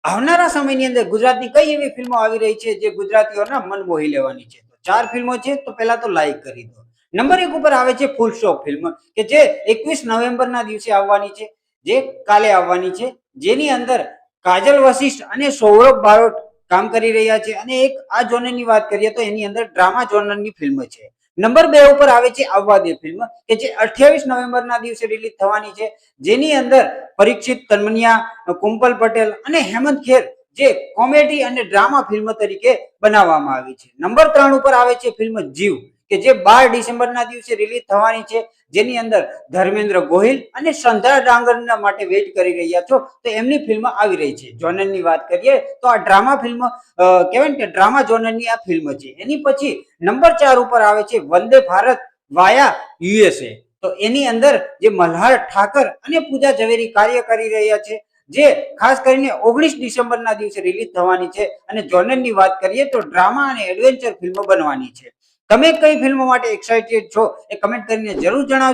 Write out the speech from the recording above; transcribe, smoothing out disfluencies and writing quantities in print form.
આવનારા સમયની અંદર ગુજરાતની કઈ એવી ફિલ્મો આવી રહી છે જે ગુજરાતીઓના મન મોહી લેવાની છે? તો 4 ફિલ્મો છે, તો પહેલા તો લાઈક કરી દો. નંબર 1 ઉપર આવે છે ફૂલ સ્ટોપ ફિલ્મ, કે જે 21 નવેમ્બરના દિવસે આવવાની છે, જે કાલે આવવાની છે, જેની અંદર કાજલ વશિષ્ઠ અને સૌરભ બારોટ કામ કરી રહ્યા છે. અને એક આ જોનરની વાત કરીએ તો એની અંદર ડ્રામા જોનરની ફિલ્મ છે. નંબર 2 ઉપર આવે છે આવવા દે ફિલ્મ, કે જે 28 નવેમ્બરના દિવસે રિલીઝ થવાની છે, જેની અંદર પરીક્ષિત તન્મનિયા, કુંપલ પટેલ અને હેમંત ખેર જે કોમેડી અને ડ્રામા ફિલ્મ તરીકે બનાવવામાં આવી છે. નંબર 3 ઉપર આવે છે ફિલ્મ જીવ, કે જે 12 ડિસેમ્બરના દિવસે રિલીઝ થવાની છે, જેની અંદર ધર્મેન્દ્ર ગોહિલ અને સંધ્યા ડાંગરના માટે વેઇટ કરી રહ્યા છો, તો એમની ફિલ્મ આવી રહી છે. જોનરની વાત કરીએ તો આ ડ્રામા ફિલ્મ કહેવાય ને કે ડ્રામા જોનરની આ ફિલ્મ છે. એની પછી નંબર 4 ઉપર આવે છે વંદે ભારત વાયા યુએસએ. તો એની અંદર જે મલ્હાર ઠાકર અને પૂજા ઝવેરી કાર્ય કરી રહ્યા છે, જે ખાસ કરીને 19 ડિસેમ્બરના દિવસે રિલીઝ થવાની છે. અને જોનરની વાત કરીએ તો ડ્રામા અને એડવેન્ચર ફિલ્મ બનવાની છે. તમે કઈ ફિલ્મો માટે એક્સાઇટેડ છો એ કમેન્ટ કરીને જરૂર જણાવજો.